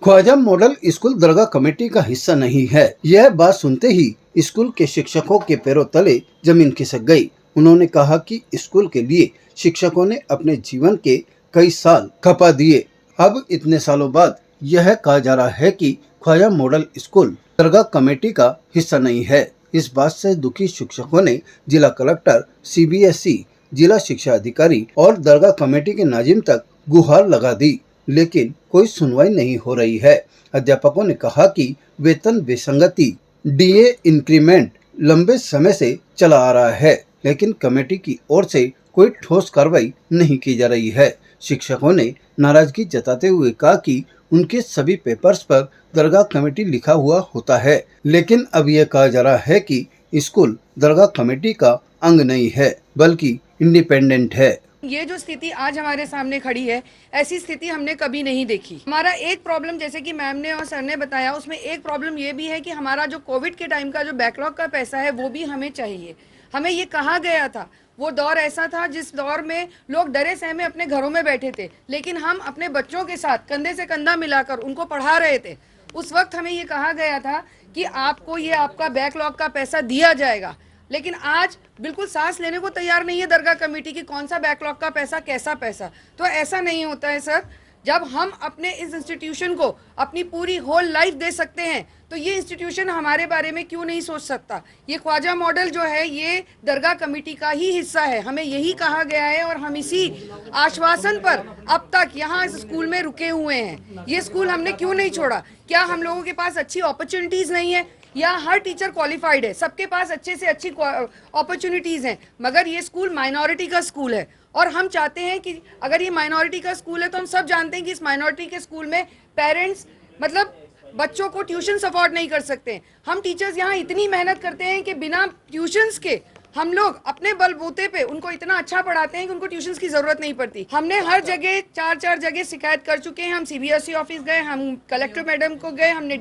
Khwaja model school दरगाह committee का हिस्सा नहीं है। यह बात सुनते ही स्कूल के शिक्षकों के पैरों तले जमीन खिसक गई। उन्होंने कहा कि स्कूल के लिए शिक्षकों ने अपने जीवन के कई साल खपा दिए। अब इतने सालों बाद यह कहा जा रहा है कि ख्वाजा मॉडल स्कूल दरगाह कमेटी का हिस्सा नहीं है। इस बात से दुखी शिक्षकों ने जिला कलेक्टर, CBSE, जिला शिक्षा अधिकारी और दरगाह कमेटी के नाजिम तक गुहार लगा दी, लेकिन कोई सुनवाई नहीं हो रही है। अध्यापकों ने कहा कि वेतन विसंगति, DA इंक्रीमेंट लंबे समय से चला आ रहा है, लेकिन कमेटी की ओर से कोई ठोस कार्रवाई नहीं की जा रही है। शिक्षकों ने नाराजगी जताते हुए कहा कि उनके सभी पेपर्स पर दरगाह कमेटी लिखा हुआ होता है, लेकिन अब यह कहा जा रहा है कि स्कूल दरगाह कमेटी का अंग नहीं है, बल्कि इंडिपेंडेंट है। ये जो स्थिति आज हमारे सामने खड़ी है, ऐसी स्थिति हमने कभी नहीं देखी। हमारा एक प्रॉब्लम, जैसे कि मैम ने और सर ने बताया, उसमें एक प्रॉब्लम ये भी है कि हमारा जो कोविड के टाइम का जो बैकलॉग का पैसा है वो भी हमें चाहिए। हमें ये कहा गया था, वो दौर ऐसा था जिस दौर में लोग डरे सहमे अपने घरों में बैठे थे, लेकिन हम अपने बच्चों के साथ कंधे से कंधा मिलाकर उनको पढ़ा रहे थे। उस वक्त हमें ये कहा गया था कि आपको ये आपका बैकलॉग का पैसा दिया जाएगा, लेकिन आज बिल्कुल सांस लेने को तैयार नहीं है दरगाह कमेटी की, कौन सा बैकलॉग का पैसा, कैसा पैसा। तो ऐसा नहीं होता है सर। जब हम अपने इस इंस्टीट्यूशन को अपनी पूरी होल लाइफ दे सकते हैं, तो ये इंस्टीट्यूशन हमारे बारे में क्यों नहीं सोच सकता। ये ख्वाजा मॉडल जो है ये दरगाह कमेटी का ही हिस्सा है, हमें यही कहा गया है और हम इसी आश्वासन पर अब तक यहाँ इस स्कूल में रुके हुए हैं। ये स्कूल हमने क्यों नहीं छोड़ा? क्या हम लोगों के पास अच्छी अपॉर्चुनिटीज़ नहीं है? या हर टीचर क्वालिफाइड है, सबके पास अच्छे से अच्छी अपॉर्चुनिटीज़ हैं, मगर ये स्कूल माइनॉरिटी का स्कूल है। और हम चाहते हैं कि अगर ये माइनॉरिटी का स्कूल है तो हम सब जानते हैं कि इस माइनॉरिटी के स्कूल में पेरेंट्स मतलब बच्चों को ट्यूशन्स अफोर्ड नहीं कर सकते। हम टीचर्स यहाँ इतनी मेहनत करते हैं कि बिना ट्यूशन्स के हम लोग अपने बलबूते पे उनको इतना अच्छा पढ़ाते हैं कि उनको ट्यूशन्स की जरूरत नहीं पड़ती। हमने हर जगह चार जगह शिकायत कर चुके हैं। हम CBSE ऑफिस गए, हम कलेक्टर मैडम को गए, हमने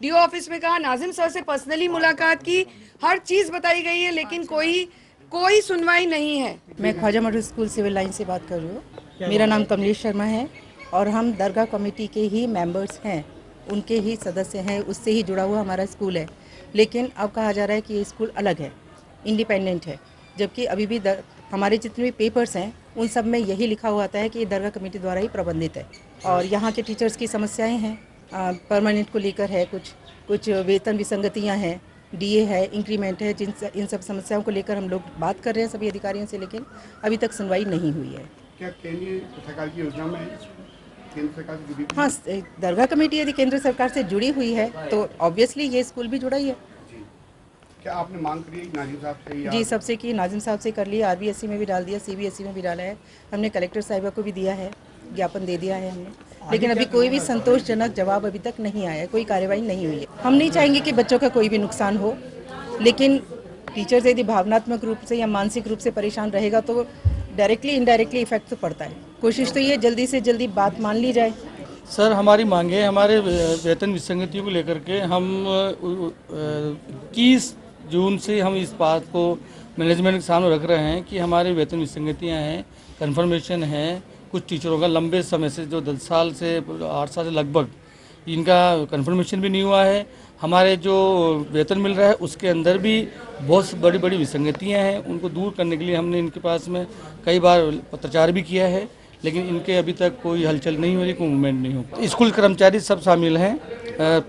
DO ऑफिस में कहा, नाजिम सर से पर्सनली मुलाकात की, हर चीज़ बताई गई है, लेकिन कोई सुनवाई नहीं है। मैं Khwaja model school civil line से बात कर रही हूँ। मेरा नाम कमलेश शर्मा है और हम दरगाह कमेटी के ही मेंबर्स हैं, उनके ही सदस्य हैं, उससे ही जुड़ा हुआ हमारा स्कूल है। लेकिन अब कहा जा रहा है कि ये स्कूल अलग है, इंडिपेंडेंट है, जबकि अभी भी हमारे जितने भी पेपर्स हैं उन सब में यही लिखा हुआ आता है कि ये दरगाह कमेटी द्वारा ही प्रबंधित है। और यहाँ के टीचर्स की समस्याएं हैं, परमानेंट को लेकर है, कुछ वेतन विसंगतियाँ हैं, DA है, इंक्रीमेंट है, इन सब समस्याओं को लेकर हम लोग बात कर रहे हैं सभी अधिकारियों से, लेकिन अभी तक सुनवाई नहीं हुई है। क्या केंद्रीय सरकार की योजना में केंद्र सरकार से जुड़ी? हाँ, दरगाह कमेटी यदि केंद्र सरकार से जुड़ी हुई है तो ऑब्वियसली ये स्कूल भी जुड़ा ही है। क्या आपने मांग करी नाजिम साहब से? जी, सबसे की, नाजिम साहब से कर लिया, RBSE में भी डाल दिया, CBSE में भी डाला है, हमने कलेक्टर साहिबा को भी दिया है, ज्ञापन दे दिया है हमने, लेकिन अभी कोई भी संतोषजनक जवाब अभी तक नहीं आया है, कोई कार्रवाई नहीं हुई है। हम नहीं चाहेंगे कि बच्चों का कोई भी नुकसान हो, लेकिन टीचर्स यदि भावनात्मक रूप से या मानसिक रूप से परेशान रहेगा तो डायरेक्टली इनडायरेक्टली इफेक्ट तो पड़ता है। कोशिश तो ये जल्दी से जल्दी बात मान ली जाए। सर, हमारी मांगे हमारे वेतन विसंगतियों को लेकर के हम 21 जून से हम इस बात को मैनेजमेंट के सामने रख रहे हैं कि हमारे वेतन विसंगतियाँ हैं, कन्फर्मेशन है कुछ टीचरों का लंबे समय से, जो 10 साल से 8 साल से लगभग इनका कन्फर्मेशन भी नहीं हुआ है। हमारे जो वेतन मिल रहा है उसके अंदर भी बहुत बड़ी बड़ी विसंगतियाँ हैं, उनको दूर करने के लिए हमने इनके पास में कई बार पत्रचार भी किया है, लेकिन इनके अभी तक कोई हलचल नहीं हो रही, कोई मूवमेंट नहीं हो। स्कूल कर्मचारी सब शामिल हैं,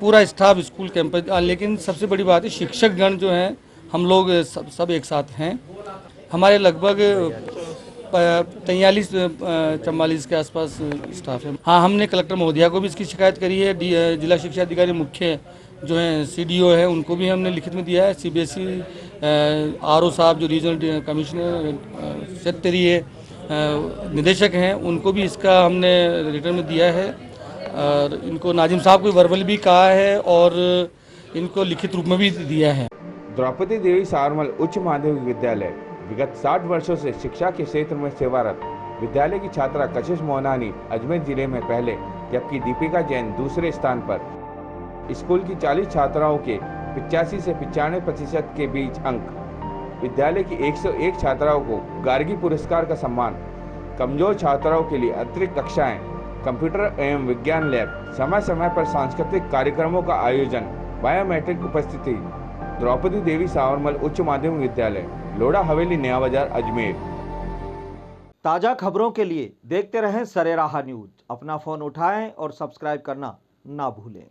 पूरा स्टाफ स्कूल कैंपस, लेकिन सबसे बड़ी बात है शिक्षकगण जो हैं, हम लोग सब एक साथ हैं। हमारे लगभग 43-44 के आसपास स्टाफ है। हाँ, हमने कलेक्टर महोदया को भी इसकी शिकायत करी है, जिला शिक्षा अधिकारी मुख्य जो हैं CDO है उनको भी हमने लिखित में दिया है, CBSE RO साहब जो रीजनल कमिश्नर क्षेत्रीय निदेशक हैं उनको भी इसका हमने रिटर्न में दिया है, और इनको नाजिम साहब को वर्बल भी कहा है और इनको लिखित रूप में भी दिया है। द्रौपदी देवी सावरमल उच्च माध्यमिक विद्यालय विगत 60 वर्षों से शिक्षा के क्षेत्र में सेवारत। विद्यालय की छात्रा कशिश मोहनानी अजमेर जिले में पहले, जबकि दीपिका जैन दूसरे स्थान पर। स्कूल की 40 छात्राओं के 85 से 95% के बीच अंक। विद्यालय की 101 छात्राओं को गार्गी पुरस्कार का सम्मान। कमजोर छात्राओं के लिए अतिरिक्त कक्षाएं, कंप्यूटर एवं विज्ञान लैब, समय समय पर सांस्कृतिक कार्यक्रमों का आयोजन, बायोमेट्रिक उपस्थिति। द्रौपदी देवी सावरमल उच्च माध्यमिक विद्यालय, लोढ़ा हवेली, नया बाजार, अजमेर। ताज़ा खबरों के लिए देखते रहें सरेराह न्यूज। अपना फ़ोन उठाएं और सब्सक्राइब करना ना भूलें।